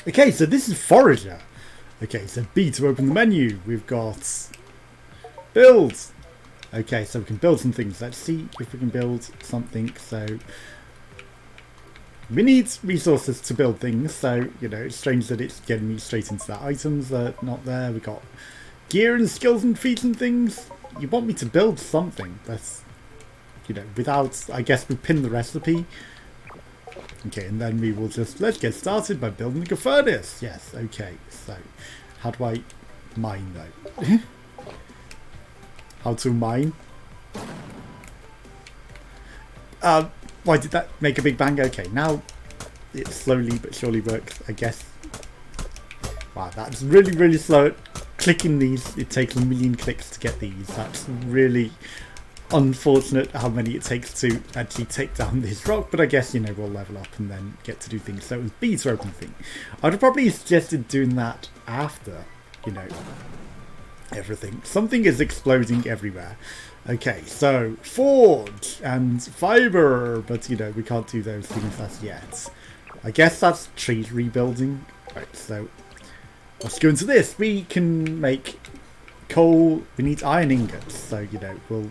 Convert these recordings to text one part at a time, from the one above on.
Okay, so this is Forager. Okay, so B to open the menu. We've got build. Okay, so we can build some things. Let's see if we can build something. So we need resources to build things. So, you know, it's strange that it's getting me straight into that. Items are not there. We got gear and skills and feats and things. You want me to build something. That's, you know, without, I guess we pin the recipe. Okay, and then we will just, let's get started by building a furnace. Yes, okay. So, how do I mine though? How to mine? Why did that make a big bang? Okay, now it slowly but surely works, I guess. Wow, that's really, really slow at clicking these. It takes a million clicks to get these. That's really unfortunate how many it takes to actually take down this rock, but I guess, you know, we'll level up and then get to do things. So it was B to open thing. I'd have probably suggested doing that after, you know, everything. Something is exploding everywhere. Okay, so forge and fiber, but you know, we can't do those things as yet. I guess that's tree rebuilding. Right, so let's go into this. We can make coal. We need iron ingots, so you know, we'll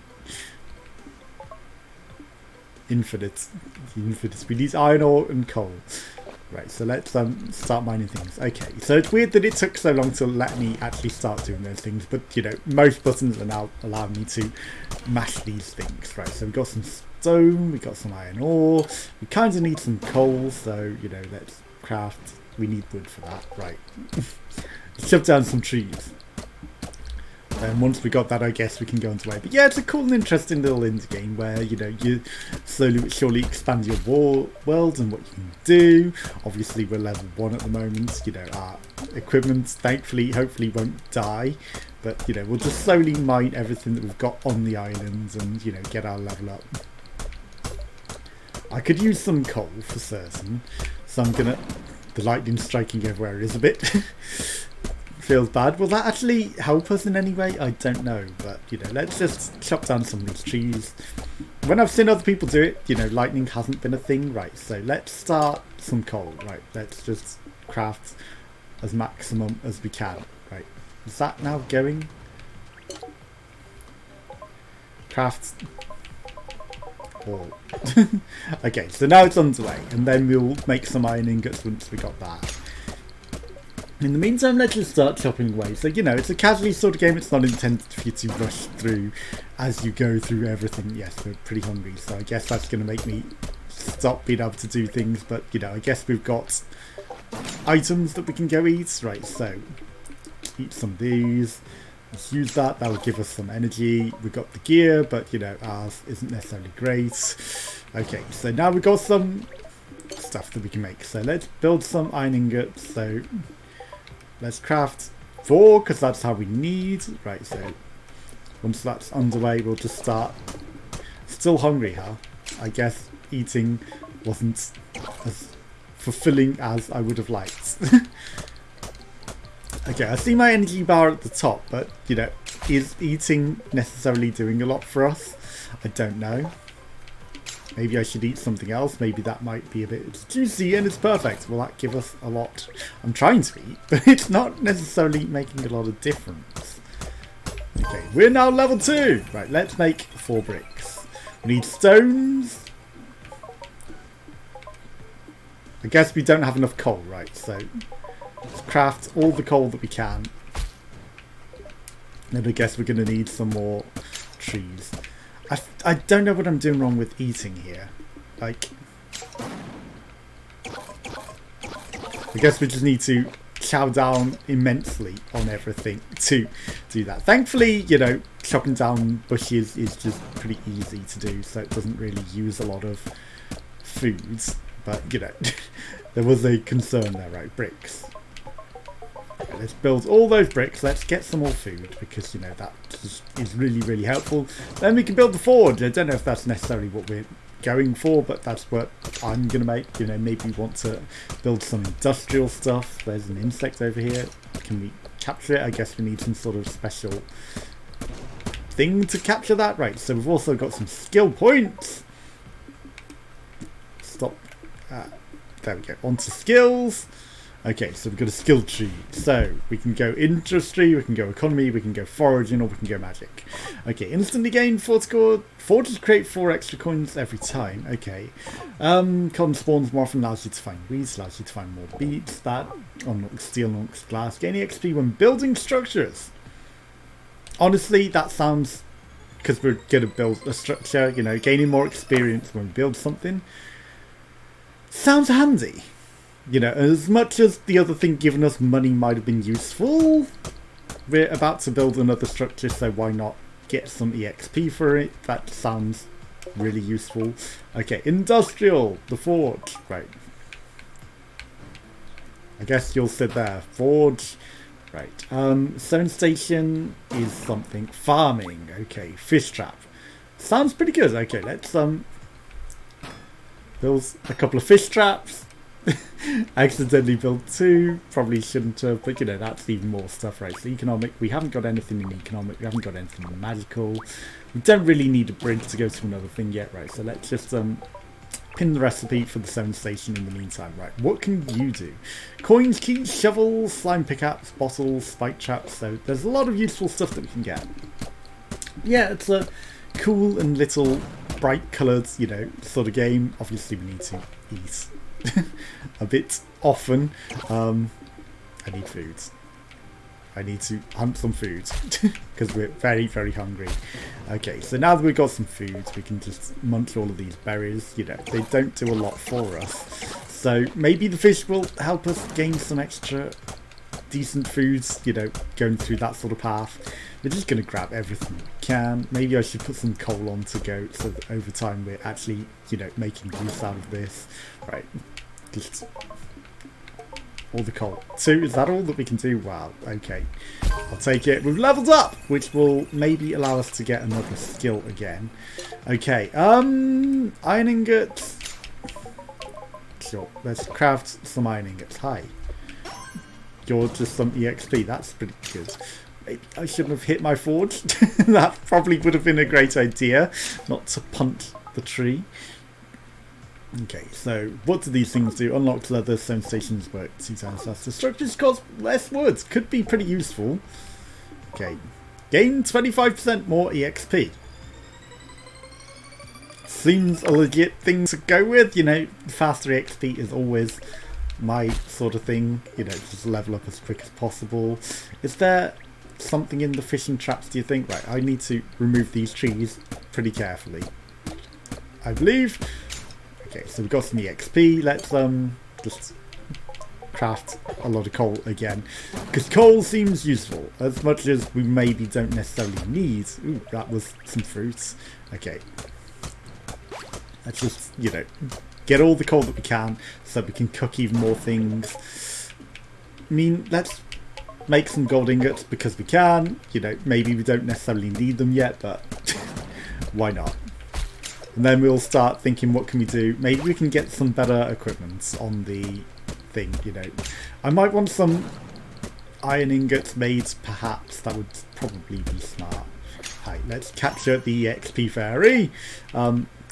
infinite. We need iron ore and coal. Right, so let's start mining things. Okay, so it's weird that it took so long to let me actually start doing those things, but you know, most buttons are now allowing me to mash these things. Right, so we've got some stone, we've got some iron ore, we kind of need some coal, so you know, let's craft, we need wood for that. Right, let's chop down some trees. And once we got that, I guess we can go into way. But yeah, it's a cool and interesting little indie game where, you know, you slowly but surely expand your world and what you can do. Obviously, we're level 1 at the moment. You know, our equipment, thankfully, hopefully won't die. But, you know, we'll just slowly mine everything that we've got on the islands and, you know, get our level up. I could use some coal for certain. So I'm going to... The lightning striking everywhere is a bit... feels bad. Will that actually help us in any way? I don't know, but you know, let's just chop down some of these trees. When I've seen other people do it, you know, lightning hasn't been a thing. Right, so let's start some coal. Right, let's just craft as maximum as we can. Right, is that now going? Craft all. Okay, so now it's underway, and then we'll make some iron ingots once we got that. In the meantime, let's just start chopping away. So, you know, it's a casually sort of game. It's not intended for you to rush through as you go through everything. Yes, we're pretty hungry, so I guess that's going to make me stop being able to do things. But, you know, I guess we've got items that we can go eat. Right, so eat some of these. Let's use that. That will give us some energy. We've got the gear, but, you know, ours isn't necessarily great. Okay, so now we've got some stuff that we can make. So let's build some iron ingots. So... let's craft 4 because that's how we need. Right, so once that's underway, we'll just start. Still hungry, huh? I guess eating wasn't as fulfilling as I would have liked. Okay, I see my energy bar at the top, but you know, is eating necessarily doing a lot for us? I don't know. Maybe I should eat something else. Maybe that might be a bit juicy and it's perfect. Will that give us a lot? I'm trying to eat, but it's not necessarily making a lot of difference. Okay, we're now level 2. Right, let's make 4 bricks. We need stones. I guess we don't have enough coal, right? So let's craft all the coal that we can. And I guess we're going to need some more trees. I don't know what I'm doing wrong with eating here. Like, I guess we just need to chow down immensely on everything to do that. Thankfully, you know, chopping down bushes is just pretty easy to do, so it doesn't really use a lot of foods. But, you know, there was a concern there, right? Bricks. Okay, let's build all those bricks. Let's get some more food because, you know, that is really, really helpful. Then we can build the forge. I don't know if that's necessarily what we're going for, but that's what I'm going to make. You know, maybe we want to build some industrial stuff. There's an insect over here. Can we capture it? I guess we need some sort of special thing to capture that. Right, so we've also got some skill points. Stop. There we go. On to skills. Okay, so we've got a skill tree. So we can go industry, we can go economy, we can go foraging, or we can go magic. Okay, instantly gain 4 score. Forges create 4 extra coins every time. Okay. Cotton spawns more often, allows you to find weeds, allows you to find more beets. That unlocks steel, unlocks glass. Gaining XP when building structures. Honestly, that sounds, because we're going to build a structure, you know, gaining more experience when we build something. Sounds handy. You know, as much as the other thing giving us money might have been useful, we're about to build another structure, so why not get some EXP for it? That sounds really useful. Okay, industrial, the forge, right. I guess you'll sit there. Forge, right. Sewing station is something. Farming, okay. Fish trap. Sounds pretty good. Okay, let's build a couple of fish traps. Accidentally built 2, probably shouldn't have, but you know, that's even more stuff, right? So economic, we haven't got anything in economic, we haven't got anything in magical, we don't really need a bridge to go to another thing yet, right? So let's just pin the recipe for the sewing station in the meantime, right? What can you do? Coins, keys, shovels, slime pickaxe, bottles, spike traps, so there's a lot of useful stuff that we can get. Yeah, it's a cool and little bright coloured, you know, sort of game. Obviously we need to eat a bit often. I need food. I need to hunt some food because we're very, very hungry. Okay, so now that we've got some food, we can just munch all of these berries. You know, they don't do a lot for us. So maybe the fish will help us gain some extra decent foods, you know, going through that sort of path. We're just going to grab everything we can. Maybe I should put some coal on to go so that over time we're actually, you know, making use out of this. Right. Just all the coal. 2, is that all that we can do? Wow, okay. I'll take it. We've leveled up, which will maybe allow us to get another skill again. Okay, iron ingots. Sure, let's craft some iron ingots. Hi. You're just some EXP, that's pretty good. I shouldn't have hit my forge. That probably would have been a great idea, not to punch the tree. Okay, so what do these things do? Unlocked leather, stone stations work 2 times faster. Structures cost less wood. Could be pretty useful. Okay, gain 25% more EXP. Seems a legit thing to go with. You know, faster EXP is always my sort of thing. You know, just level up as quick as possible. Is there something in the fishing traps, do you think? Right, I need to remove these trees pretty carefully, I believe. Okay, so we've got some EXP. Let's just craft a lot of coal again, because coal seems useful as much as we maybe don't necessarily need. Ooh, that was some fruits. Okay, let's just, you know, get all the coal that we can so we can cook even more things. I mean, let's make some gold ingots because we can. You know, maybe we don't necessarily need them yet, but why not? And then we'll start thinking, what can we do? Maybe we can get some better equipment on the thing, you know. I might want some iron ingots made, perhaps. That would probably be smart. Right, let's capture the EXP fairy.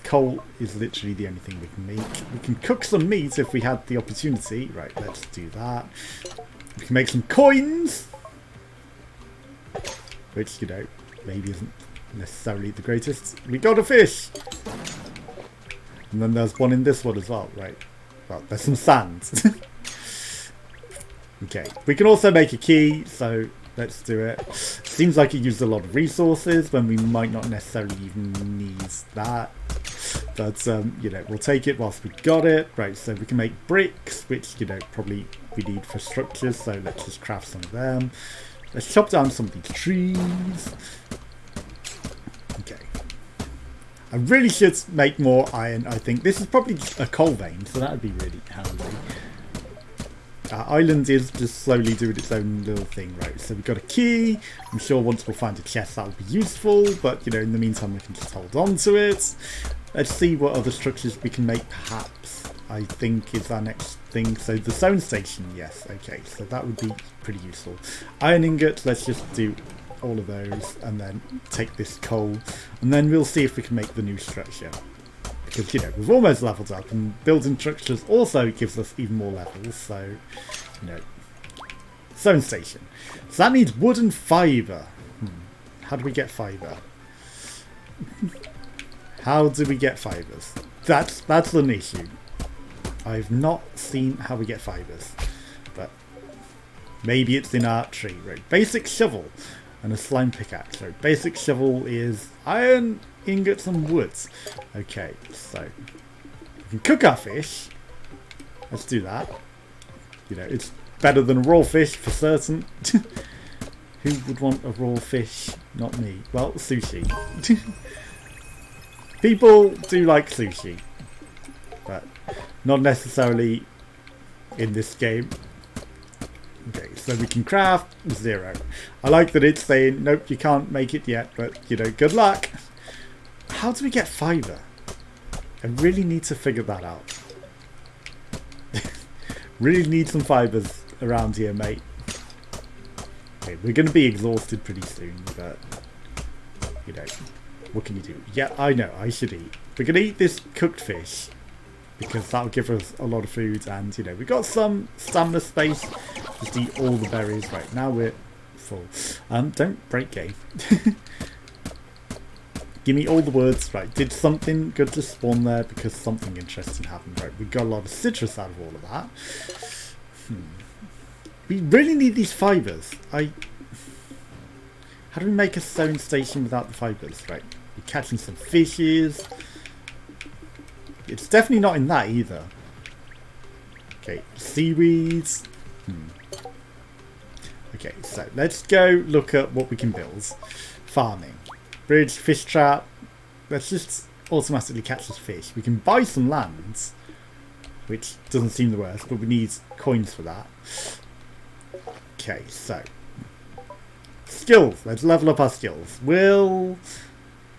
Coal is literally the only thing we can make. We can cook some meat if we had the opportunity. Right, let's do that. We can make some coins, which, you know, maybe isn't necessarily the greatest. We got a fish, and then there's one in this one as well, right? Well, there's some sand. Okay, we can also make a key, so let's do it. Seems like it used a lot of resources when we might not necessarily even need that, but you know, we'll take it whilst we got it. Right, so we can make bricks, which, you know, probably we need for structures, so let's just craft some of them. Let's chop down some of these trees. Okay. I really should make more iron, I think. This is probably a coal vein, so that would be really handy. Our island is just slowly doing its own little thing, right? So we've got a key. I'm sure once we'll find a chest that will be useful, but, you know, in the meantime we can just hold on to it. Let's see what other structures we can make, perhaps. I think is our next thing. So the zone station, yes, okay. So that would be pretty useful. Iron ingots, let's just do all of those and then take this coal, and then we'll see if we can make the new structure, because, you know, we've almost leveled up, and building structures also gives us even more levels. So you know, sewing station. So that needs wood and fibre. How do we get fibre? How do we get fibres? That's an issue. I've not seen how we get fibres, but maybe it's in our tree. Right. Basic shovel and a slime pickaxe. So basic shovel is iron, ingots and woods. Okay, so we can cook our fish. Let's do that. You know, it's better than a raw fish for certain. Who would want a raw fish? Not me. Well, sushi. People do like sushi, but not necessarily in this game. Okay, so we can craft 0. I like that it's saying, nope, you can't make it yet, but, you know, good luck. How do we get fibre? I really need to figure that out. Really need some fibres around here, mate. Okay, we're going to be exhausted pretty soon, but, you know, what can you do? Yeah, I know, I should eat. We're going to eat this cooked fish, because that'll give us a lot of food, and, you know, we've got some stamina space. Just eat all the berries. Right, now we're full. Don't break game. Give me all the words. Right, did something good just spawn there? Because something interesting happened. Right, we got a lot of citrus out of all of that. We really need these fibres. How do we make a sewing station without the fibres? Right, we're catching some fishes. It's definitely not in that either. Okay, seaweeds. Okay, so let's go look at what we can build. Farming. Bridge, fish trap. Let's just automatically catch this fish. We can buy some lands, which doesn't seem the worst, but we need coins for that. Okay, so skills. Let's level up our skills. Will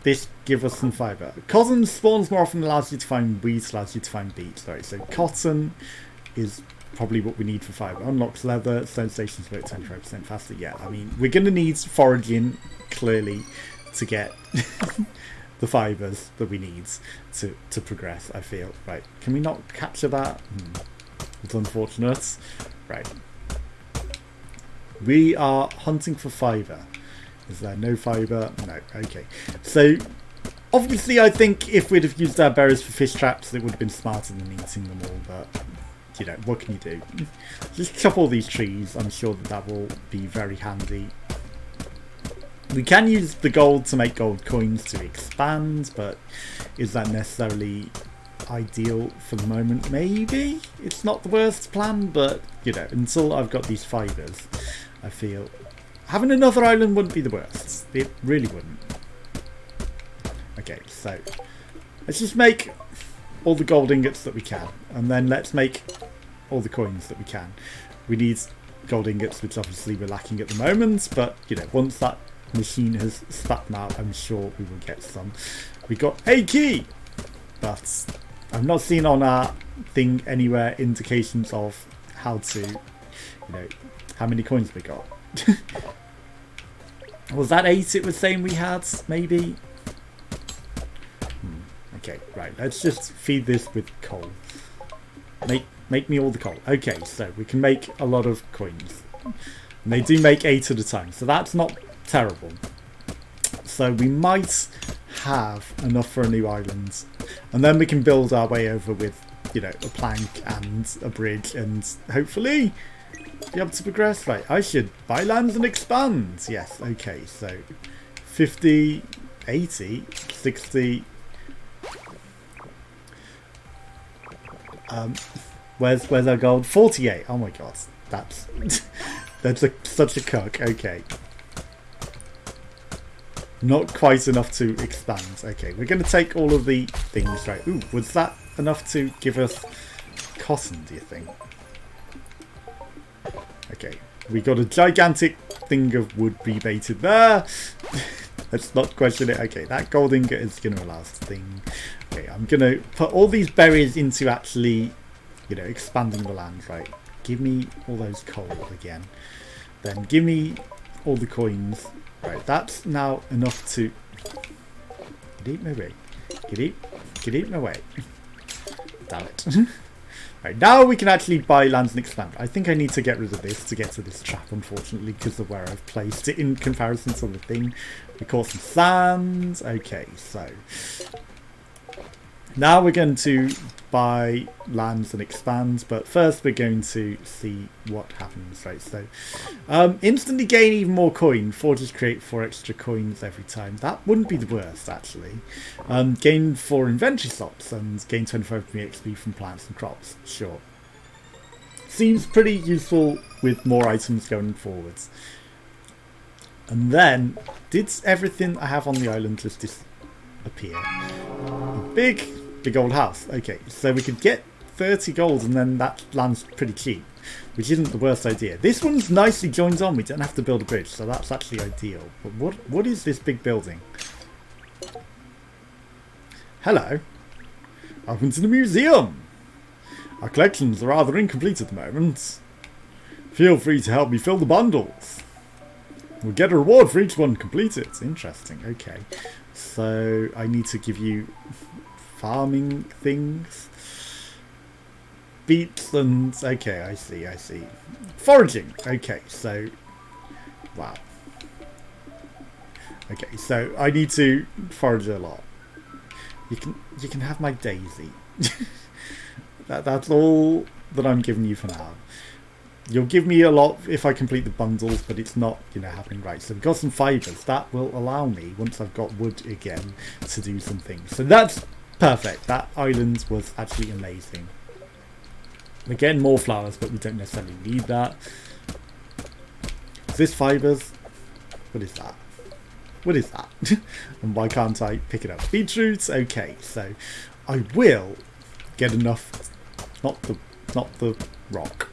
this give us some fibre? Cotton spawns more often, allows you to find wheat, allows you to find beets. Right, so cotton is probably what we need for fibre. Unlocks leather, stone stations work 25% faster. Yeah, I mean, we're going to need foraging, clearly, to get the fibres that we need to progress, I feel. Right, can we not capture that? It's unfortunate. Right. We are hunting for fibre. Is there no fibre? No. Okay. So, obviously, I think if we'd have used our berries for fish traps, it would have been smarter than eating them all, but, you know, what can you do? Just chop all these trees. I'm sure that will be very handy. We can use the gold to make gold coins to expand, but is that necessarily ideal for the moment? Maybe it's not the worst plan, but, you know, until I've got these fibres, I feel having another island wouldn't be the worst. It really wouldn't. Okay, so let's just make all the gold ingots that we can, and then let's make all the coins that we can. We need gold ingots, which obviously we're lacking at the moment, but, you know, once that machine has spat them out, I'm sure we will get some. We got a key, but I've not seen on our thing anywhere indications of how to, you know, how many coins we got. Was that 8 it was saying we had, maybe? Okay, right, let's just feed this with coal. Make me all the coal. Okay, so we can make a lot of coins. And they do make 8 at a time, so that's not terrible. So we might have enough for a new island. And then we can build our way over with, you know, a plank and a bridge and hopefully be able to progress. Right, I should buy lands and expand. Yes, okay, so 50, 80, 60. Where's our gold? 48. Oh my god, that's such a cook. Okay, not quite enough to expand. Okay, we're going to take all of the things. Right. Ooh, was that enough to give us cotton, do you think? Okay, we got a gigantic thing of wood rebated there. Let's not question it. Okay, that gold ingot is going to allow us to thing. Okay, I'm going to put all these berries into actually, you know, expanding the land. Right, give me all those coal again. Then give me all the coins. Right, that's now enough to get my way. Get my way. Damn it. Right, now we can actually buy lands and expand. I think I need to get rid of this to get to this trap, unfortunately, because of where I've placed it in comparison to the thing. We caught some sand. Okay, so now we're going to buy lands and expand, but first we're going to see what happens. Right, so instantly gain even more coin. Forges create 4 extra coins every time. That wouldn't be the worst, actually. Gain 4 inventory slots and gain 25 XP from plants and crops. Sure. Seems pretty useful with more items going forwards. And then, did everything I have on the island just disappear? A big old house. Okay, so we could get 30 gold and then that lands pretty cheap, which isn't the worst idea. This one's nicely joins on. We don't have to build a bridge, so that's actually ideal. But what is this big building? Hello. Welcome to the museum. Our collections are rather incomplete at the moment. Feel free to help me fill the bundles. We'll get a reward for each one completed. Interesting. Okay. So I need to give you farming things. Beets and... Okay, I see. Foraging. Okay, so... Wow. Okay, so I need to forage a lot. You can have my daisy. That's all that I'm giving you for now. You'll give me a lot if I complete the bundles, but it's not, happening right. So we've got some fibres. That will allow me, once I've got wood again, to do some things. So that's perfect. That island was actually amazing. We're getting more flowers, but we don't necessarily need that. Is this fibres? What is that? What is that? And why can't I pick it up? Beetroots? Okay, so I will get enough, not the rock,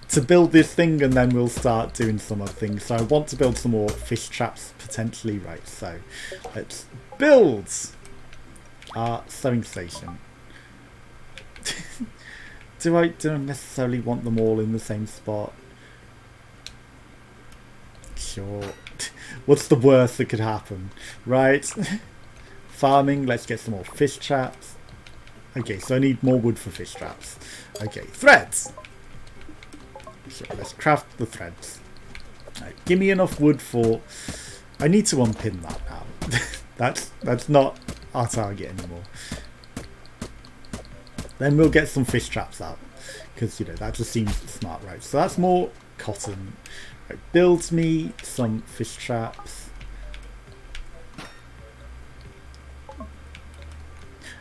to build this thing, and then we'll start doing some other things. So I want to build some more fish traps potentially. Right, so let's build our sewing station. Do I necessarily want them all in the same spot? Sure. What's the worst that could happen? Right. Farming, let's get some more fish traps. Okay, so I need more wood for fish traps. Okay, threads. So let's craft the threads. Right, give me enough wood for... I need to unpin that now. That's not our target anymore. Then we'll get some fish traps out. Because, that just seems smart, right? So that's more cotton. Right, builds me some fish traps.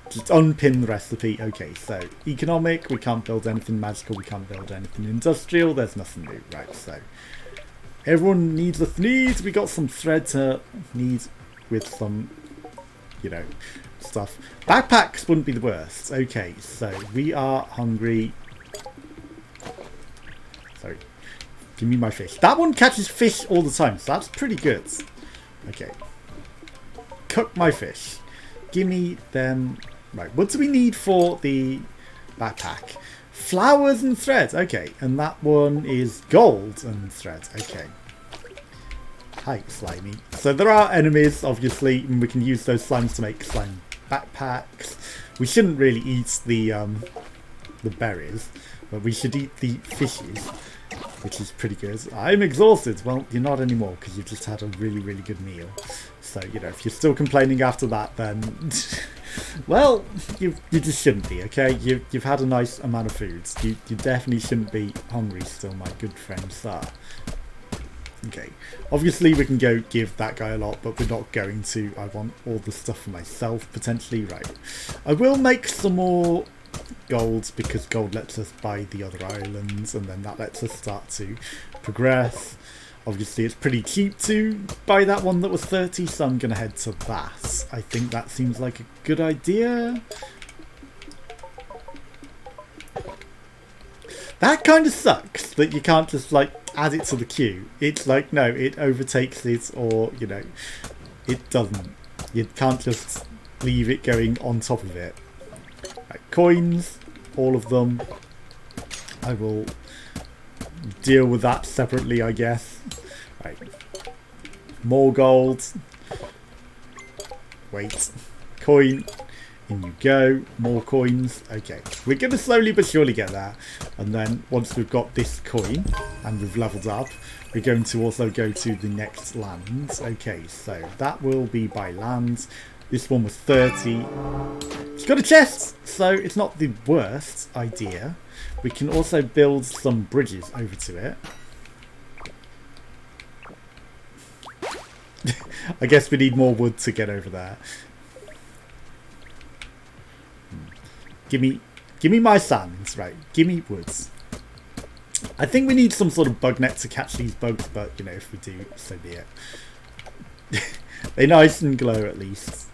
Just unpin the recipe. Okay, so economic, we can't build anything magical, we can't build anything industrial, there's nothing new, right? So everyone needs a thread. We got some thread to need with some, stuff. Backpacks wouldn't be the worst. Okay, so we are hungry. Sorry. Give me my fish. That one catches fish all the time, so that's pretty good. Okay. Cook my fish. Give me them. Right, what do we need for the backpack? Flowers and threads. Okay, and that one is gold and threads. Okay. Hi, slimy. So there are enemies, obviously, and we can use those slimes to make slime backpacks. We shouldn't really eat the berries, but we should eat the fishes, which is pretty good. I'm exhausted. Well, you're not anymore because you've just had a really, really good meal. So, if you're still complaining after that, then... well, you just shouldn't be, okay? You've had a nice amount of foods. You definitely shouldn't be hungry still, my good friend, sir. Okay, obviously we can go give that guy a lot, but we're not going to. I want all the stuff for myself, potentially. Right. I will make some more gold, because gold lets us buy the other islands, and then that lets us start to progress. Obviously it's pretty cheap to buy that one that was 30, so I'm going to head to that. I think that seems like a good idea. That kind of sucks that you can't just add it to the queue. It's like, no, it overtakes it, or it doesn't. You can't just leave it going on top of it. Right, coins, all of them. I will deal with that separately, I guess. Right, more gold. Wait, coin. In you go. More coins. Okay. We're going to slowly but surely get there. And then once we've got this coin and we've leveled up, we're going to also go to the next land. Okay, so that will be by land. This one was 30. It's got a chest, so it's not the worst idea. We can also build some bridges over to it. I guess we need more wood to get over there. Give me my sands, right? Give me woods. I think we need some sort of bug net to catch these bugs, but you know, if we do, so be it. They nice and glow at least.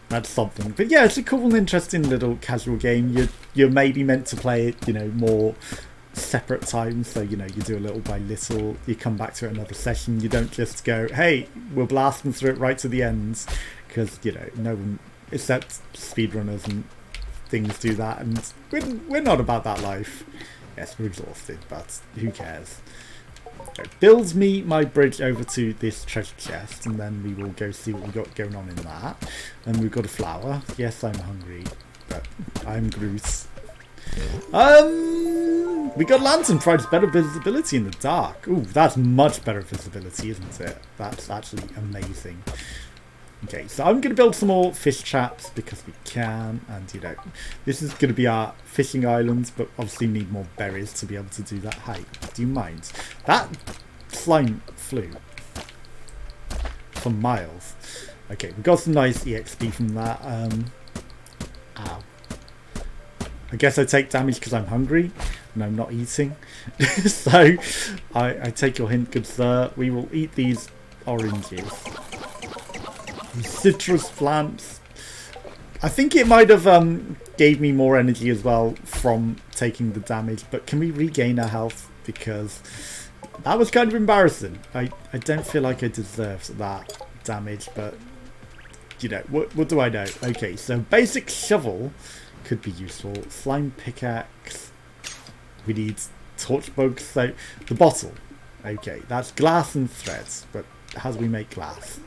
That's something. But yeah, it's a cool and interesting little casual game. You're maybe meant to play it, you know, more separate times. So, you know, you do a little by little. You come back to another session. You don't just go, hey, we're blasting through it right to the end. Because, you know, no one, except speedrunners and things do that. And we're not about that life. Yes, we're exhausted, but who cares? It builds me my bridge over to this treasure chest, and then we will go see what we got going on in that. And we've got a flower. Yes, I'm hungry, but I'm Groot. We got lantern, provides better visibility in the dark. Ooh, that's much better visibility, isn't it? That's actually amazing. Okay, so I'm going to build some more fish traps because we can, and you know, this is going to be our fishing island, but obviously need more berries to be able to do that. Hey, do you mind? That slime flew for miles. Okay, we got some nice EXP from that. Ow. I guess I take damage because I'm hungry and I'm not eating. So, I take your hint, good sir. We will eat these oranges. Citrus plants. I think it might have gave me more energy as well from taking the damage, but can we regain our health? Because that was kind of embarrassing. I don't feel like I deserved that damage, but you know, what do I know? Okay, so basic shovel could be useful. Slime pickaxe. We need torch bugs. So the bottle. Okay, that's glass and threads, but how do we make glass?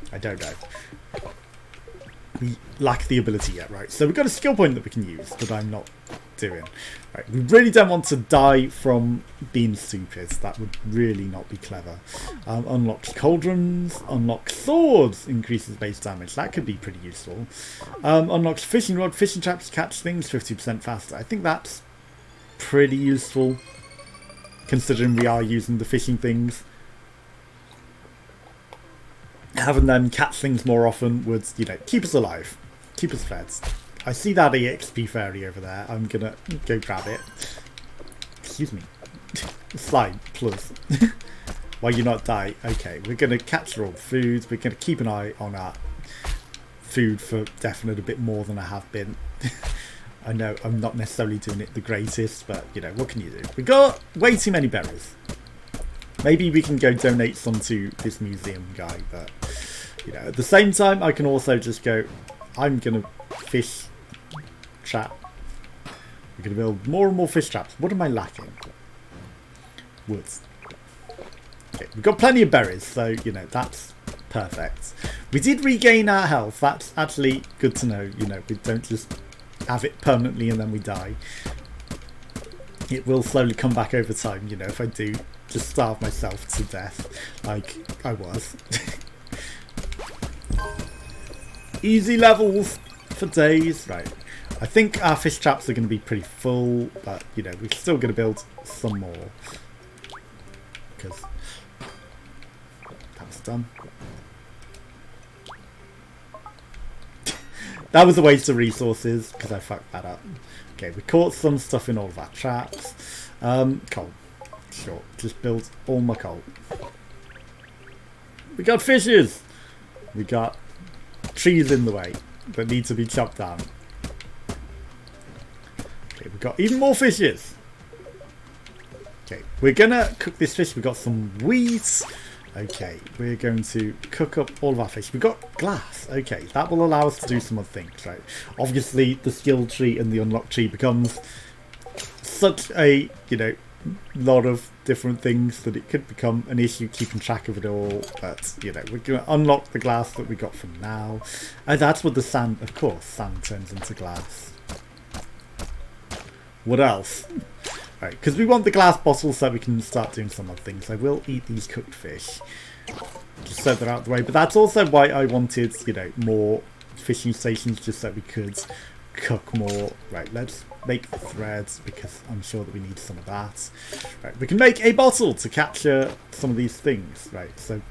I don't know. We lack the ability yet, right? So we've got a skill point that we can use, but I'm not doing. Right, we really don't want to die from being stupid. That would really not be clever. Unlocks cauldrons, unlocks swords, increases base damage. That could be pretty useful. Unlocks fishing rod, fishing traps, catch things 50% faster. I think that's pretty useful, considering we are using the fishing things. Having them catch things more often would, you know, keep us alive, keep us fed. I see that EXP fairy over there. I'm gonna go grab it. Excuse me. Slime, plus. Why you not die? Okay, we're gonna capture all the foods. We're gonna keep an eye on our food for definite a bit more than I have been. I know I'm not necessarily doing it the greatest, but you know, what can you do? We got way too many berries. Maybe we can go donate some to this museum guy, but you know, at the same time, I can also just go, I'm gonna fish trap. We're gonna build more and more fish traps. What am I lacking? Woods. Okay, we've got plenty of berries, so you know, that's perfect. We did regain our health. That's actually good to know. You know, we don't just have it permanently and then we die. It will slowly come back over time, you know, if I do just starve myself to death like I was. Easy levels for days. Right, I think our fish traps are going to be pretty full, but you know, we're still going to build some more because that was done. That was a waste of resources because I fucked that up. Okay, we caught some stuff in all of our traps. Coal. Sure, just build all my coal. We got fishes! We got trees in the way that need to be chopped down. Okay, we got even more fishes! Okay, we're gonna cook this fish. We got some wheat. Okay, we're going to cook up all of our fish. We've got glass. Okay, that will allow us to do some other things, right? Obviously, the skill tree and the unlock tree becomes such a, you know, lot of different things that it could become an issue keeping track of it all, but you know, we're going to unlock the glass that we got from now, and that's what the sand, of course, sand turns into glass. What else? Right, because we want the glass bottles so we can start doing some other things. I will eat these cooked fish, just so they're out of the way, but that's also why I wanted, you know, more fishing stations, just so we could cook more. Right, let's make the threads because I'm sure that we need some of that. Right, we can make a bottle to capture some of these things. Right, so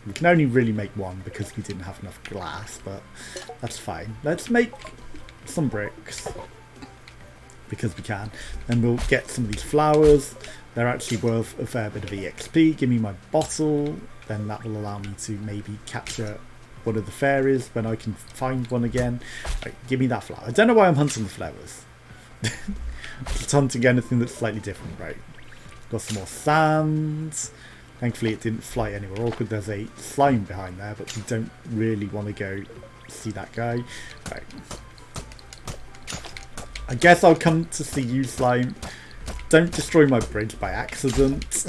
we can only really make one because we didn't have enough glass, but that's fine. Let's make some bricks because we can. Then we'll get some of these flowers. They're actually worth a fair bit of EXP. Give me my bottle. Then that will allow me to maybe capture one of the fairies when I can find one again. Right, give me that flower. I don't know why I'm hunting the flowers. Just hunting anything that's slightly different. Right, got some more sand. Thankfully it didn't fly anywhere awkward. There's a slime behind there, but we don't really want to go see that guy. Right, I guess I'll come to see you, slime. Don't destroy my bridge by accident.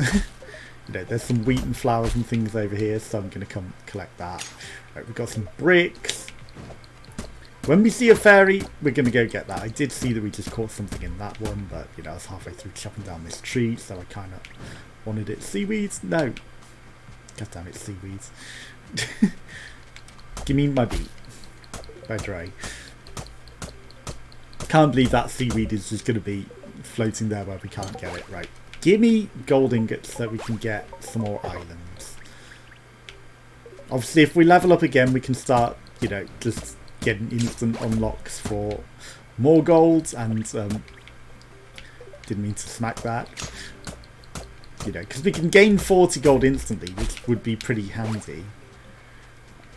You know, there's some wheat and flowers and things over here, so I'm going to come collect that. Right, we've got some bricks. When we see a fairy, we're going to go get that. I did see that we just caught something in that one, but, you know, I was halfway through chopping down this tree, so I kind of wanted it. Seaweeds? No. God damn it, seaweeds. Give me my beet. By Dre. Can't believe that seaweed is just going to be floating there where we can't get it. Right. Give me gold ingots so we can get some more islands. Obviously, if we level up again, we can start, you know, just getting instant unlocks for more gold. And didn't mean to smack that. You know, because we can gain 40 gold instantly, which would be pretty handy.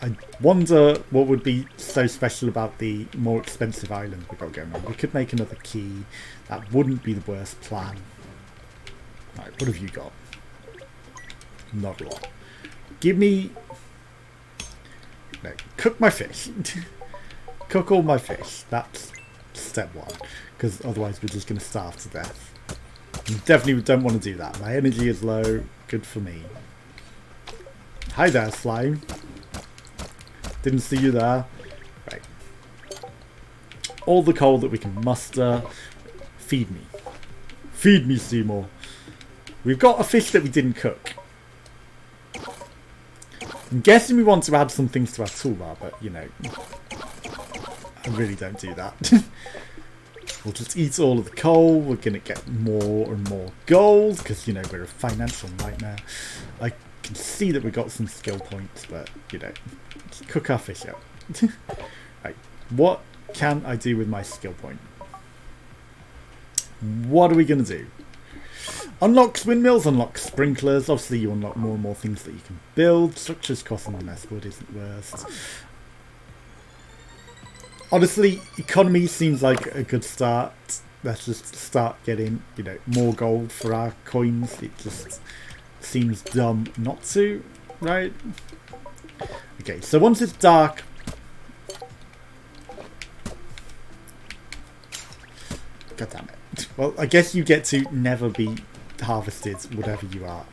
I wonder what would be so special about the more expensive island we've got going on. We could make another key. That wouldn't be the worst plan. Right, what have you got? Not a lot. Give me... No, cook my fish. Cook all my fish. That's step one. Because otherwise we're just going to starve to death. You definitely don't want to do that. My energy is low. Good for me. Hi there, slime. Didn't see you there. Right. All the coal that we can muster. Feed me. Feed me, Seymour. We've got a fish that we didn't cook. I'm guessing we want to add some things to our toolbar, but, you know, I really don't do that. We'll just eat all of the coal. We're going to get more and more gold because, you know, we're a financial nightmare. I can see that we got some skill points, but, you know, just cook our fish up. Right, what can I do with my skill point? What are we going to do? Unlocks windmills, unlocks sprinklers. Obviously, you unlock more and more things that you can build. Structures costing the mess wood isn't worst. Honestly, economy seems like a good start. Let's just start getting, you know, more gold for our coins. It just seems dumb not to, right? Okay, so once it's dark... God damn it. Well, I guess you get to never be harvested, whatever you are.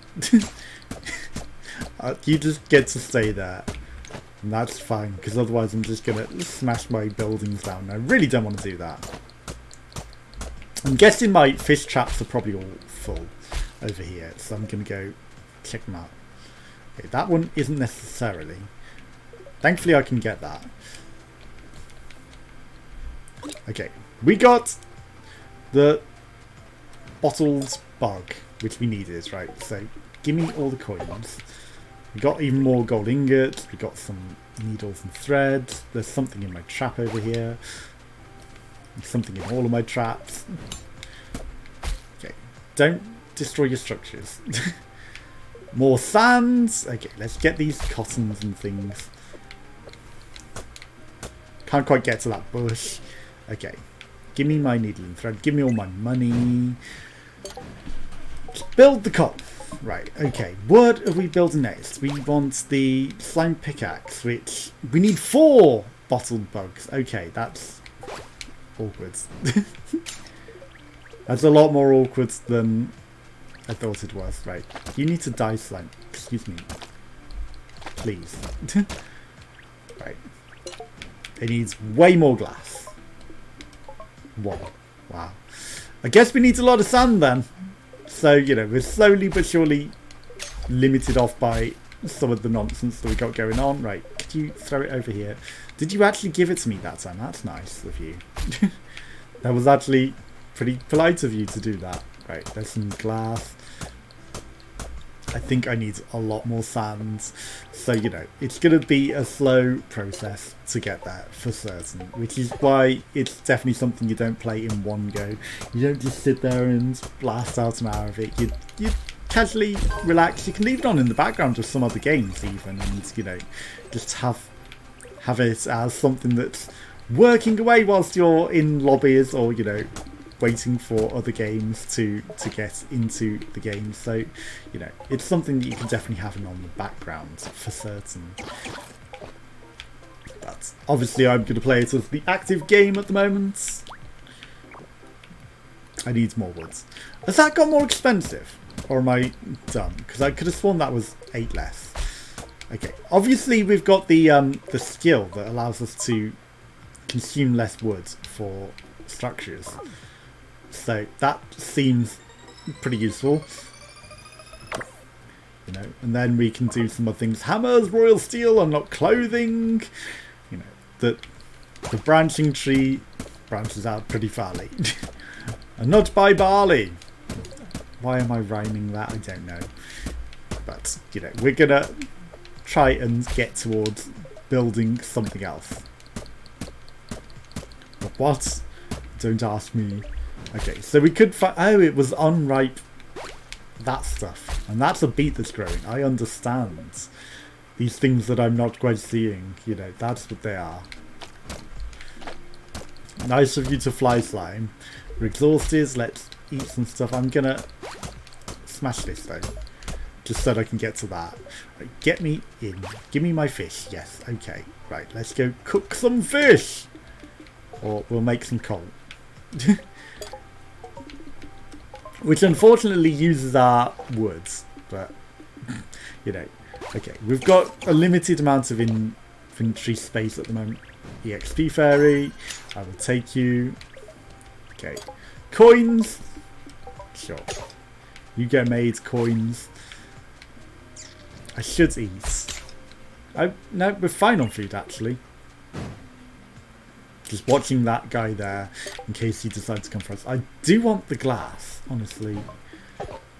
You just get to stay there. And that's fine, because otherwise I'm just going to smash my buildings down. I really don't want to do that. I'm guessing my fish traps are probably all full over here, so I'm going to go check them out. Okay, that one isn't necessarily. Thankfully I can get that. Okay, we got the bottled bug, which we needed, right? So give me all the coins. We got even more gold ingots. We got some needles and threads. There's something in my trap over here. There's something in all of my traps. Okay, don't destroy your structures. More sands. Okay, let's get these cottons and things. Can't quite get to that bush. Okay, give me my needle and thread. Give me all my money. Just build the cotton. Right, okay. What are we building next? We want the slime pickaxe, which we need 4 bottled bugs. Okay, that's awkward. That's a lot more awkward than I thought it was. Right. You need to die, slime. Excuse me. Please. Right. It needs way more glass. One. Wow. I guess we need a lot of sand then. So, you know, we're slowly but surely limited off by some of the nonsense that we got going on. Right. Could you throw it over here? Did you actually give it to me that time? That's nice of you. That was actually pretty polite of you to do that. Right, there's some glass. I think I need a lot more sand. So, you know, it's going to be a slow process to get there for certain. Which is why it's definitely something you don't play in one go. You don't just sit there and blast out an hour of it. You casually relax. You can leave it on in the background of some other games even. And, you know, just have it as something that's working away whilst you're in lobbies or, you know, waiting for other games to get into the game. So, you know, it's something that you can definitely have on the background for certain. But obviously I'm going to play it as the active game at the moment. I need more woods. Has that got more expensive? Or am I dumb? Because I could have sworn that was 8 less. Okay, obviously we've got the skill that allows us to consume less wood for structures. So that seems pretty useful. You know, and then we can do some other things. Hammers, royal steel, unlock clothing. You know, the branching tree branches out pretty farly. And not by barley. Why am I rhyming that? I don't know. But, you know, we're going to try and get towards building something else. But what? Don't ask me. Okay, so we could find... Oh, it was unripe. That stuff. And that's a beet that's growing. I understand. These things that I'm not quite seeing. You know, that's what they are. Nice of you to fly, slime. We're exhausted. Let's eat some stuff. I'm gonna smash this though. Just so that I can get to that. Right, get me in. Give me my fish. Yes, okay. Right, let's go cook some fish. Or we'll make some coal. Which unfortunately uses our woods. But, you know. Okay, we've got a limited amount of inventory space at the moment. EXP fairy. I will take you. Okay. Coins. Sure. You get made coins. I should eat. No, we're fine on food actually. Just watching that guy there in case he decides to come for us. I do want the glass, honestly.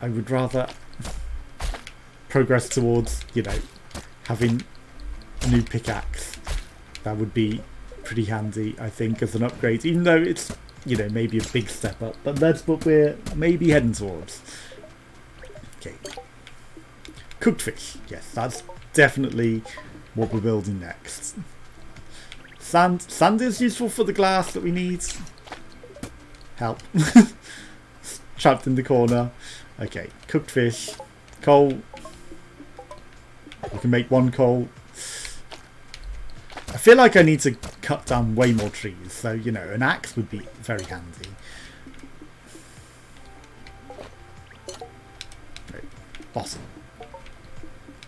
I would rather progress towards, you know, having a new pickaxe. That would be pretty handy, I think, as an upgrade. Even though it's, you know, maybe a big step up. But that's what we're maybe heading towards. Okay. Cooked fish. Yes, that's definitely what we're building next. Sand. Sand is useful for the glass that we need. Help. Trapped in the corner. Okay. Cooked fish. Coal. We can make one coal. I feel like I need to cut down way more trees. So, you know, an axe would be very handy. Okay. Bottle.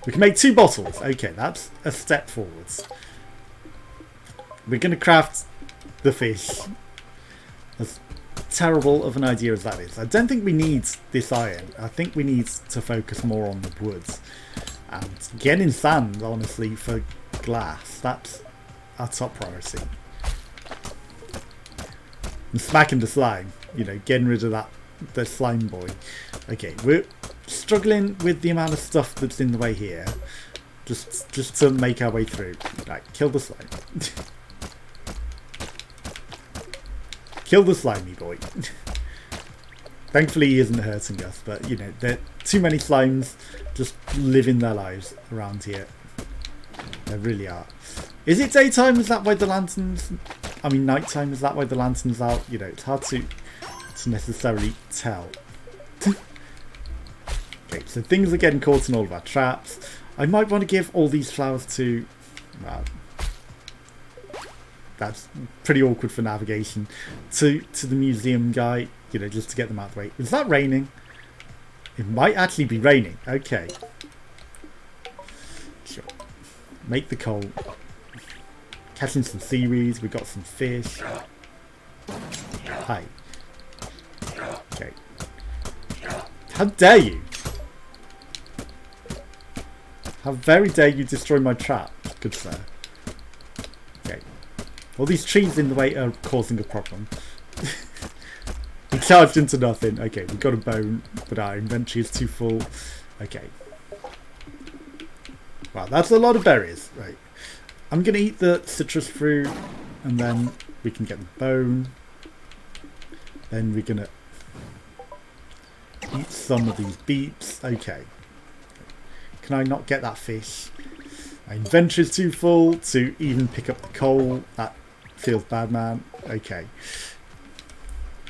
We can make 2 bottles. Okay, that's a step forwards. We're going to craft the fish. As terrible of an idea as that is. I don't think we need this iron. I think we need to focus more on the woods. And getting sand, honestly, for glass. That's our top priority. And smacking the slime. You know, getting rid of the slime boy. Okay, we're struggling with the amount of stuff that's in the way here. Just to make our way through. Right, kill the slime. Kill the slimy boy. Thankfully he isn't hurting us, but you know, there are too many slimes just living their lives around here. There really are. Is it daytime? Is that why the lanterns... I mean nighttime, is that why the lanterns out? You know, it's hard to necessarily tell. Okay, so things are getting caught in all of our traps. I might want to give all these flowers to... Well, that's pretty awkward for navigation. To the museum guy, you know, just to get them out of the way. Is that raining? It might actually be raining. Okay. Sure. Make the coal. Catching some seaweeds. We got some fish. Hi. Okay. How dare you? How very dare you destroy my trap, good sir. Okay. All these trees in the way are causing a problem. We charged into nothing. Okay, we've got a bone, but our inventory is too full. Okay. Wow, that's a lot of berries. Right. I'm going to eat the citrus fruit, and then we can get the bone. Then we're going to eat some of these beets. Okay. Can I not get that fish? My inventory is too full to even pick up the coal. That feels bad, man. Okay.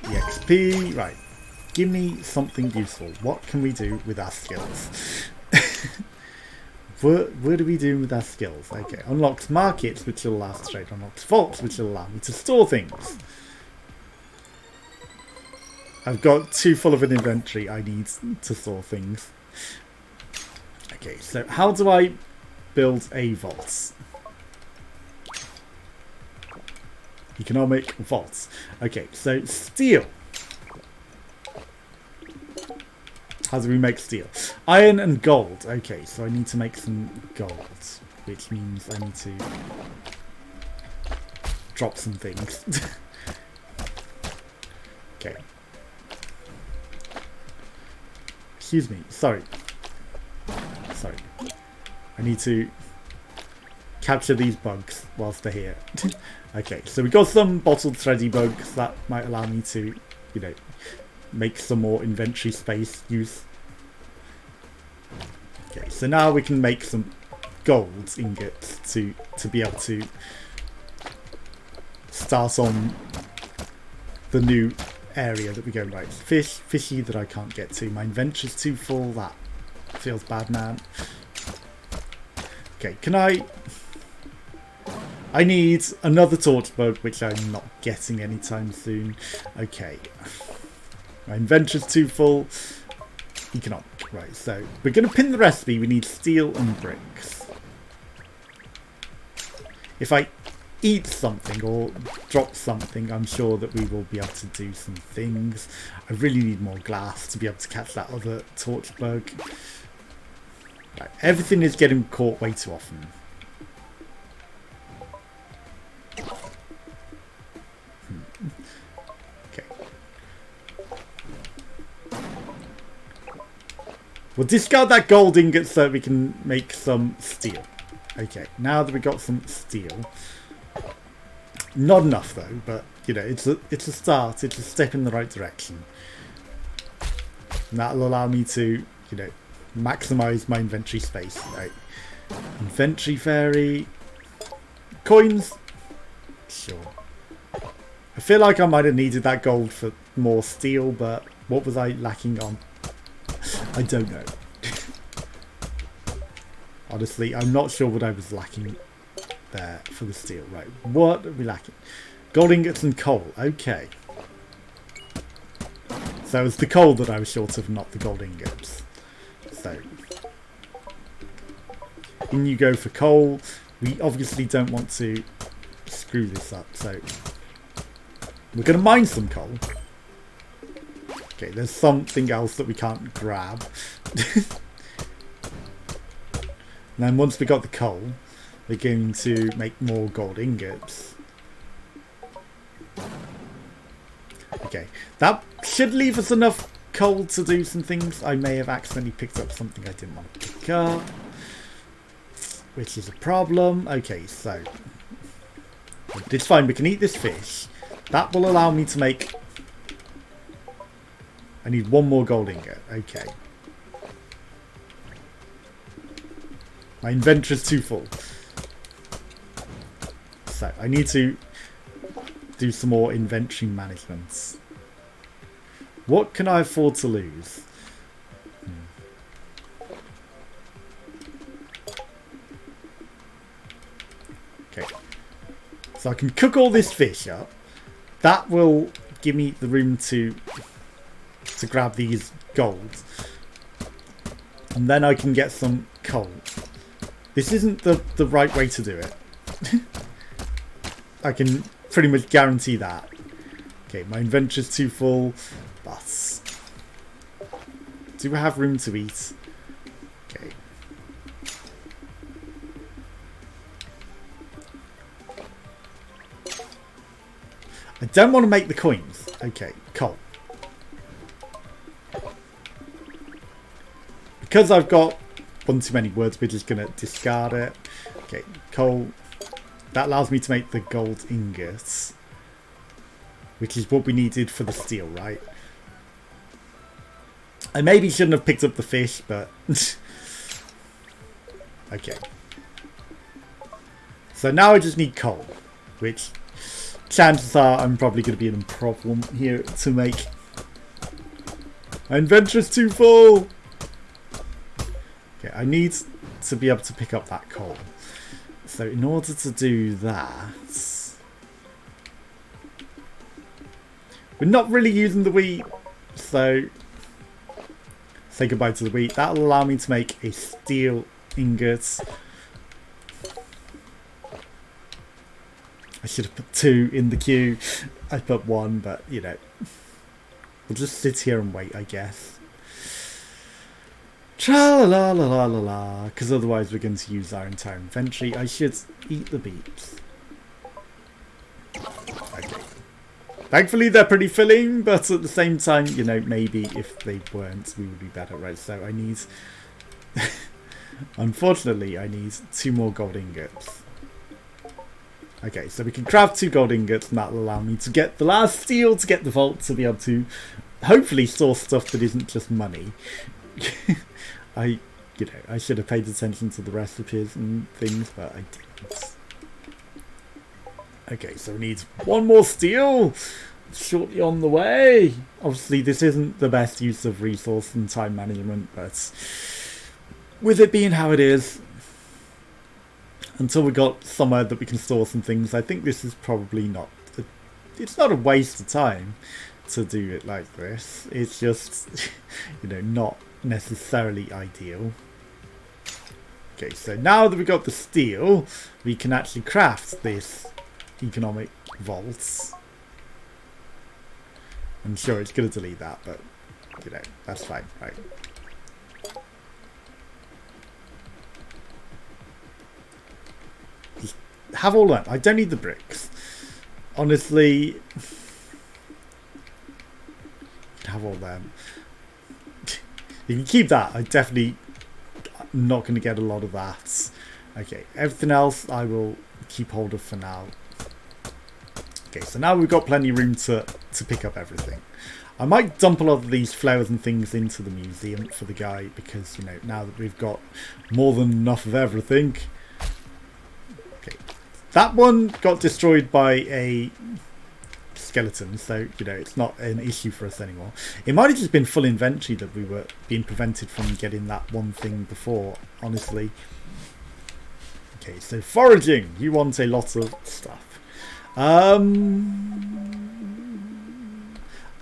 EXP. Right. Give me something useful. What can we do with our skills? What are we doing with our skills? Okay. Unlocks markets, which will allow us to trade. Unlocks vaults, which will allow me to store things. I've got too full of an inventory. I need to store things. Okay, so how do I build a vault? Economic vaults. Okay, so steel. How do we make steel? Iron and gold. Okay, so I need to make some gold, which means I need to drop some things. Okay. Excuse me. Sorry. I need to capture these bugs whilst they're here. Okay, so we got some bottled thready bugs that might allow me to, you know, make some more inventory space use. Okay, so now we can make some gold ingots to be able to start on the new area that we go. Right, fishy that I can't get to. My inventory's too full. That feels bad, man. Okay, can I need another torch bug, which I'm not getting anytime soon. Okay. My inventory's too full. Economic. Right, so we're going to pin the recipe. We need steel and bricks. If I eat something or drop something, I'm sure that we will be able to do some things. I really need more glass to be able to catch that other torch bug. Right, everything is getting caught way too often. Okay. We'll discard that gold ingot so we can make some steel. Okay, now that we got some steel. Not enough though, but you know, it's a start, it's a step in the right direction. And that'll allow me to, you know, maximize my inventory space. Right. Inventory fairy. Coins. Sure. I feel like I might have needed that gold for more steel, but what was I lacking on? I don't know. Honestly, I'm not sure what I was lacking there for the steel. Right, what are we lacking? Gold ingots and coal. Okay. So it's the coal that I was short of, not the gold ingots. So, in you go for coal. We obviously don't want to screw this up, so we're going to mine some coal. Okay, there's something else that we can't grab. And then once we got the coal, we're going to make more gold ingots. Okay, that should leave us enough coal to do some things. I may have accidentally picked up something I didn't want to pick up, which is a problem. Okay, so it's fine. We can eat this fish. That will allow me to make... I need one more gold ingot. Okay. My inventory's too full. So I need to do some more inventory management. What can I afford to lose? Okay. So I can cook all this fish up. That will give me the room to grab these gold. And then I can get some coal. This isn't the right way to do it. I can pretty much guarantee that. Okay, my inventory's too full, but do I have room to eat? Okay. I don't want to make the coins. Okay, coal. Because I've got one too many words, we're just going to discard it. Okay, coal. That allows me to make the gold ingots, which is what we needed for the steel, right? I maybe shouldn't have picked up the fish, but okay. So now I just need coal, which chances are I'm probably going to be in a problem here to make. My inventory's too full. Okay, I need to be able to pick up that coal. So in order to do that, we're not really using the wheat, so say goodbye to the wheat. That'll allow me to make a steel ingot. I should have put 2 in the queue. I put 1, but you know, we'll just sit here and wait, I guess. Tra-la-la-la-la-la-la, because otherwise we're going to use our entire inventory. I should eat the beets. Okay. Thankfully they're pretty filling, but at the same time, you know, maybe if they weren't, we would be better, right? So I need... Unfortunately, I need 2 more gold ingots. Okay, so we can craft 2 gold ingots, and that'll allow me to get the last steel to get the vault to be able to hopefully store stuff that isn't just money. I should have paid attention to the recipes and things, but I didn't. Okay, so we need 1 more steel shortly on the way. Obviously, this isn't the best use of resource and time management, but with it being how it is, until we got somewhere that we can store some things, I think this is probably not... It's not a waste of time to do it like this. It's just, you know, not necessarily ideal. Okay, so now that we've got the steel, we can actually craft this economic vaults. I'm sure it's going to delete that, but you know, that's fine, right? Just have all that. I don't need the bricks. Honestly, have all them. You can keep that. I definitely not going to get a lot of that. Okay, everything else I will keep hold of for now. Okay, so now we've got plenty of room to pick up everything. I might dump a lot of these flowers and things into the museum for the guy, because, you know, now that we've got more than enough of everything. Okay, that one got destroyed by a skeleton, so, you know, it's not an issue for us anymore. It might have just been full inventory that we were being prevented from getting that one thing before, honestly. Okay, so foraging. You want a lot of stuff.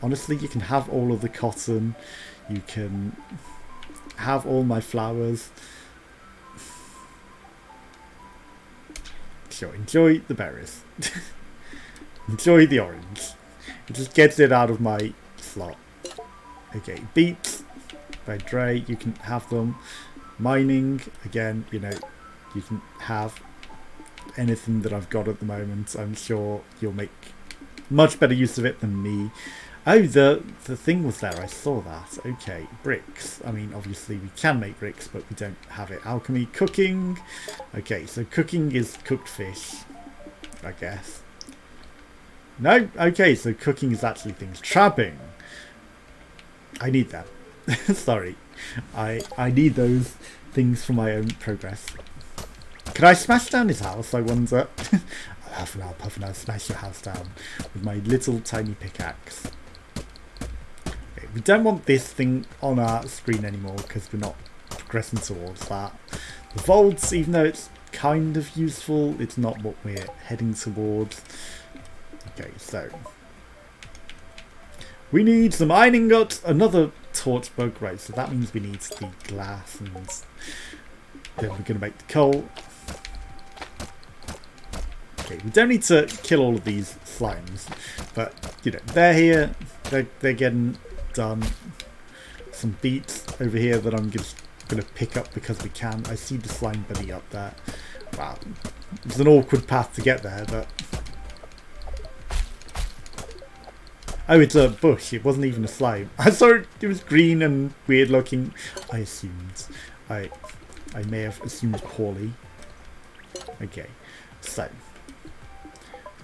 Honestly, you can have all of the cotton. You can have all my flowers. Sure, enjoy the berries. Enjoy the orange. It just gets it out of my slot. Okay, beets by Dre, you can have them. Mining, again, you know, you can have anything that I've got at the moment. I'm sure you'll make much better use of it than me. Oh, the thing was there. I saw that. Okay, bricks. I mean, obviously we can make bricks, but we don't have it. Alchemy, cooking. Okay, so cooking is cooked fish, I guess. No? Okay, so cooking is actually things. Trapping. I need that. Sorry. I need those things for my own progress. Can I smash down his house, I wonder? Puff and I'll smash your house down with my little tiny pickaxe. Okay, we don't want this thing on our screen anymore because we're not progressing towards that. The vaults, even though it's kind of useful, it's not what we're heading towards. Okay, so we need some iron ingots, another torch bug, right? So that means we need the glass, and then we're going to make the coal. Okay, we don't need to kill all of these slimes, but you know, they're here, they're getting done. Some beets over here that I'm just going to pick up because we can. I see the slime buddy up there. Wow, it's an awkward path to get there, but oh, it's a bush. It wasn't even a slime. I saw it was green and weird looking. I assumed. I may have assumed poorly. Okay, so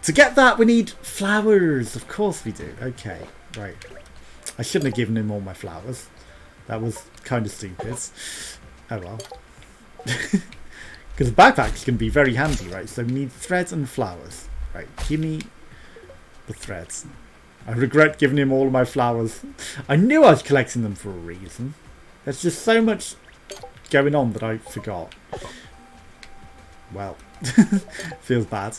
to get that we need flowers. Of course we do. Okay, right. I shouldn't have given him all my flowers. That was kind of stupid. Oh well. Because the backpacks can be very handy, right? So we need threads and flowers. Right, give me the threads. I regret giving him all of my flowers. I knew I was collecting them for a reason. There's just so much going on that I forgot. Well, feels bad.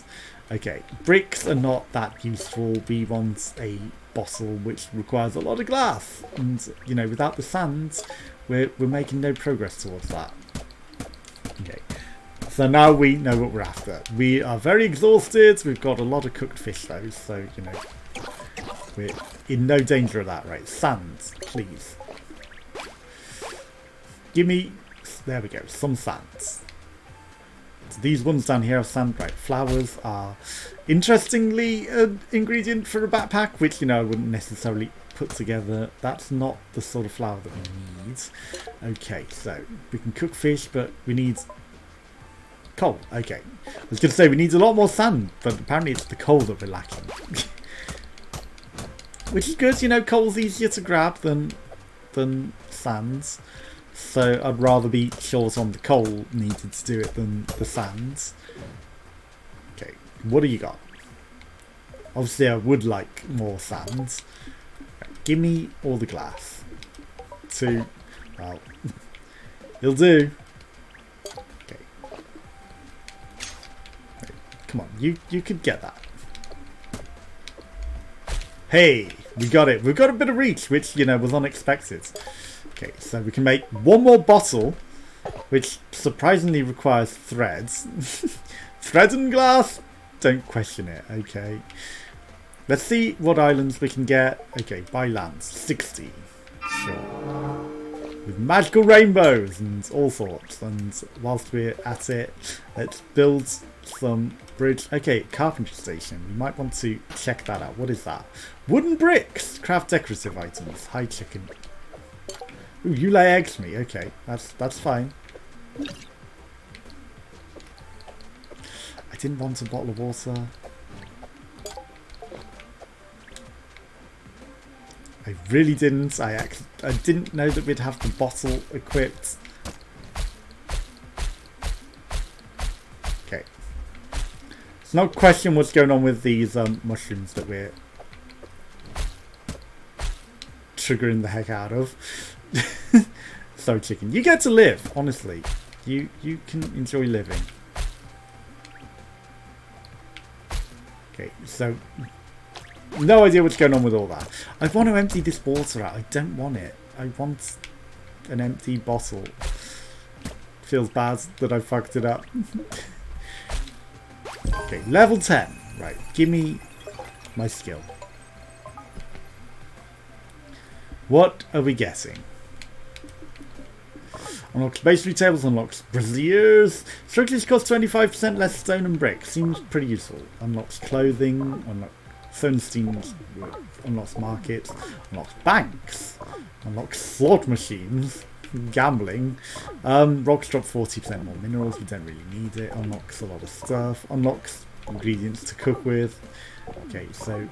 Okay, bricks are not that useful. We want a bottle which requires a lot of glass. And, you know, without the sand, we're making no progress towards that. Okay, so now we know what we're after. We are very exhausted. We've got a lot of cooked fish though, so, you know, we're in no danger of that, right? Sand, please. Give me, there we go, some sands. So these ones down here are sand, right? Flowers are, interestingly, an ingredient for a backpack, which, you know, I wouldn't necessarily put together. That's not the sort of flower that we need. Okay, so we can cook fish, but we need coal. Okay. I was going to say we need a lot more sand, but apparently it's the coal that we're lacking. Which is good, you know, coal's easier to grab than sands. So I'd rather be short on the coal needed to do it than the sands. Okay, what do you got? Obviously I would like more sands. Right, give me all the glass. 2. Well, it'll do. Okay. Right, come on, you could get that. Hey, we got it. We've got a bit of reach, which, you know, was unexpected. Okay, so we can make one more bottle, which surprisingly requires threads. Threads and glass? Don't question it. Okay. Let's see what islands we can get. Okay, buy land. 60. Sure. With magical rainbows and all sorts. And whilst we're at it, let's build some bridge. Okay, carpentry station. We might want to check that out. What is that? Wooden bricks. Craft decorative items. Hi, chicken. Ooh, you lay eggs for me. Okay, that's fine. I didn't want a bottle of water. I really didn't. I didn't know that we'd have the bottle equipped. Okay. It's not question what's going on with these mushrooms that we're triggering the heck out of. So chicken, you get to live. Honestly, you can enjoy living. Okay, so no idea what's going on with all that. I want to empty this water out. I don't want it. I want an empty bottle. Feels bad that I fucked it up. Okay, level 10. Right, give me my skill. What are we getting? Unlocks masonry tables, unlocks braziers. Structures cost 25% less stone and brick. Seems pretty useful. Unlocks clothing, unlocks stone steams, unlocks markets, unlocks banks, unlocks slot machines, gambling. Rocks drop 40% more minerals, we don't really need it. Unlocks a lot of stuff. Unlocks ingredients to cook with. Okay, so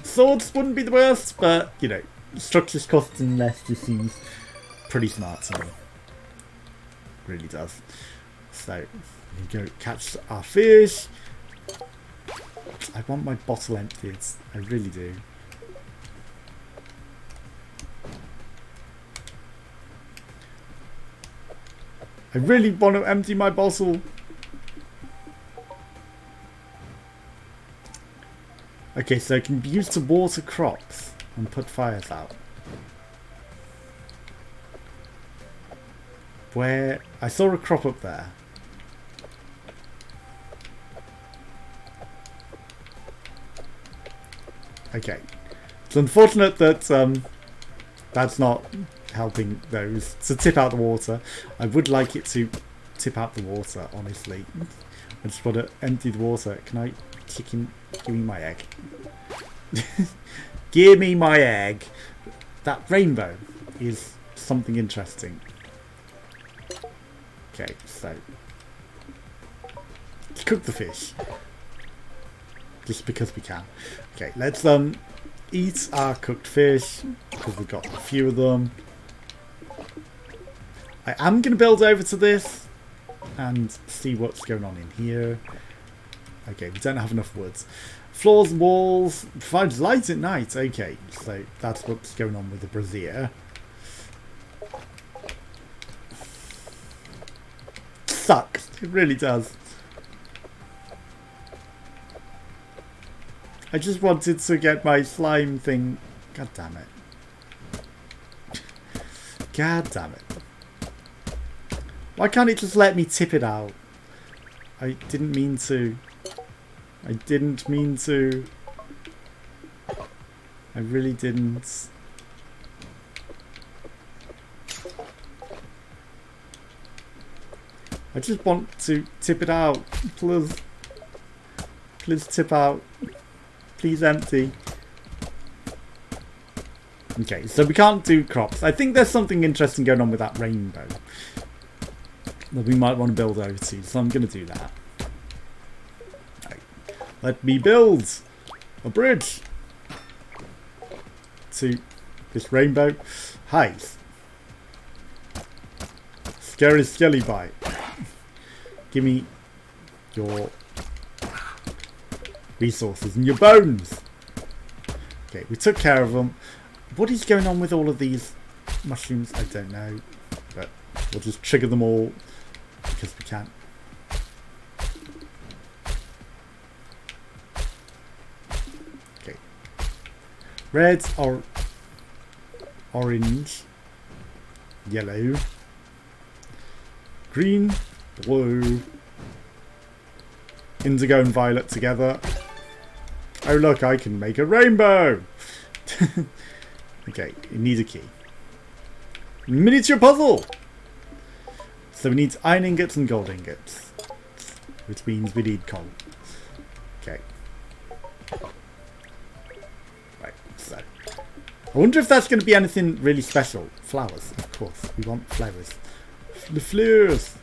swords wouldn't be the worst, but you know, structures costing less just seems pretty smart to me. Really does. So we can go catch our fish. I want my bottle emptied. I really do. I really want to empty my bottle. Okay, so it can be used to water crops and put fires out. Where? I saw a crop up there. Okay. It's unfortunate that that's not helping those to tip out the water. I would like it to tip out the water, honestly. I just want to empty the water. Can I chicken? Give me my egg. Give me my egg. That rainbow is something interesting. Okay, so let's cook the fish. Just because we can. Okay, let's eat our cooked fish because we've got a few of them. I am going to build over to this and see what's going on in here. Okay, we don't have enough woods. Floors and walls provides light at night. Okay, so that's what's going on with the brazier. Sucks. It really does. I just wanted to get my slime thing. God damn it. God damn it. Why can't it just let me tip it out? I didn't mean to. I didn't mean to. I really didn't. I just want to tip it out. Please. Please tip out. Please empty. Okay, so we can't do crops. I think there's something interesting going on with that rainbow that we might want to build over to, so I'm going to do that. Right. Let me build a bridge to this rainbow. Hi. Scary skelly bite. Give me your resources and your bones. Okay, we took care of them. What is going on with all of these mushrooms? I don't know, but we'll just trigger them all because we can. Okay, red or orange, yellow, green, blue, indigo and violet together. Oh look, I can make a rainbow. Okay, it needs a key. Miniature puzzle! So we need iron ingots and gold ingots. Which means we need coal. Okay. Right, so. I wonder if that's going to be anything really special. Flowers, of course. We want flowers. The flowers!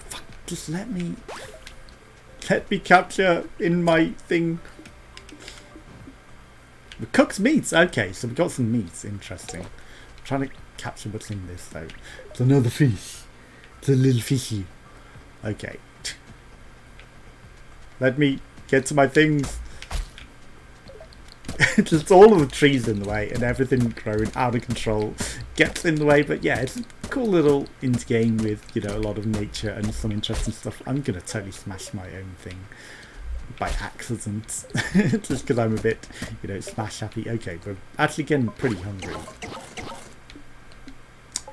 Fuck, just let me capture in my thing. The cooked meats. Okay, so we got some meats. Interesting. I'm trying to capture what's in this though. It's another fish. It's a little fishy. Okay. Let me get to my things. Just all of the trees in the way and everything growing out of control gets in the way. But yeah, it's a cool little indie game with, you know, a lot of nature and some interesting stuff. I'm gonna totally smash my own thing by accident just because I'm a bit, you know, smash happy. Okay, we're actually getting pretty hungry.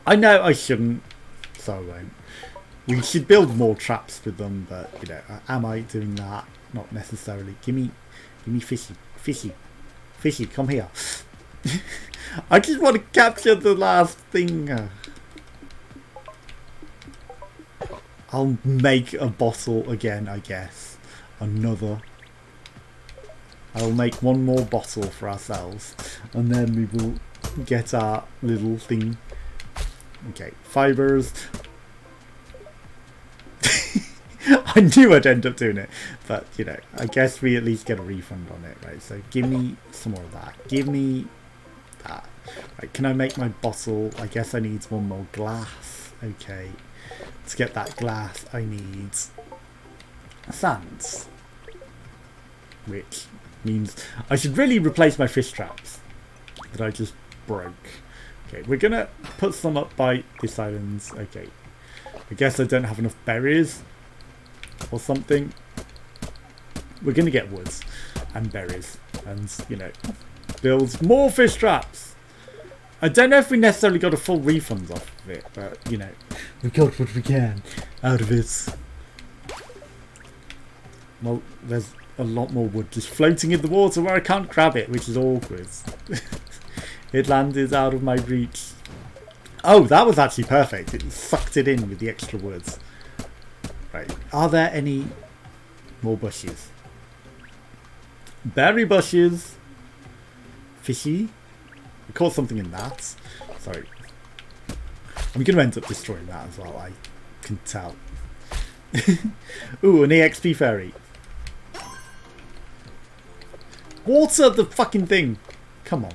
I know I shouldn't, so I won't. We should build more traps with them, but you know, am I doing that? Not necessarily. Give me fishy, come here. I just want to capture the last thing. I'll make a bottle again, I guess. Another. I'll make one more bottle for ourselves and then we will get our little thing. Okay, fibers. I knew I'd end up doing it, but you know, I guess we at least get a refund on it, right? So give me some more of that. Give me that. Right, can I make my bottle? I guess I need one more glass. Okay, to get that glass I need sands, which means I should really replace my fish traps that I just broke. Okay, we're gonna put some up by this island. Okay, I guess I don't have enough berries or something. We're gonna get woods and berries and, you know, build more fish traps. I don't know if we necessarily got a full refund off of it, but, you know, we got what we can out of it. Well, there's a lot more wood just floating in the water where I can't grab it, which is awkward. It landed out of my reach. Oh, that was actually perfect. It sucked it in with the extra woods. Right. Are there any more bushes? Berry bushes. Fishy. We caught something in that. Sorry. I'm going to end up destroying that as well, I can tell. Ooh, an EXP fairy. Water the fucking thing. Come on.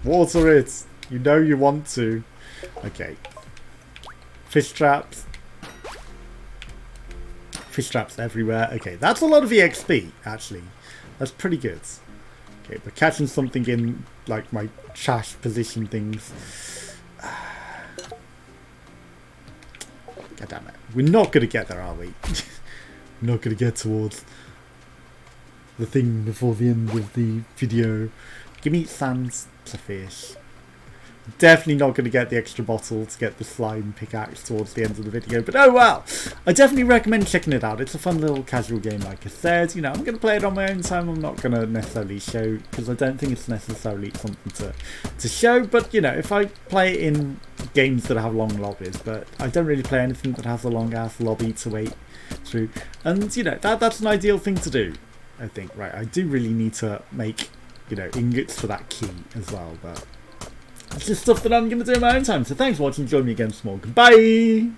Water it. You know you want to. Okay. Fish traps. Fish traps everywhere. Okay, that's a lot of EXP, actually. That's pretty good. Okay, we're catching something in, like, my trash position things. God damn it. We're not going to get there, are we? We're not going to get towards the thing before the end of the video. Give me sands to fish. Definitely not going to get the extra bottle to get the slime pickaxe towards the end of the video, but oh well. I definitely recommend checking it out. It's a fun little casual game, like I said. You know, I'm going to play it on my own time. I'm not going to necessarily show, because I don't think it's necessarily something to show, but you know, if I play it in games that have long lobbies, but I don't really play anything that has a long ass lobby to wait through, and you know, that's an ideal thing to do, I think. Right, I do really need to make, you know, ingots for that key as well, but it's just stuff that I'm going to do in my own time. So thanks for watching. Join me again tomorrow. Goodbye.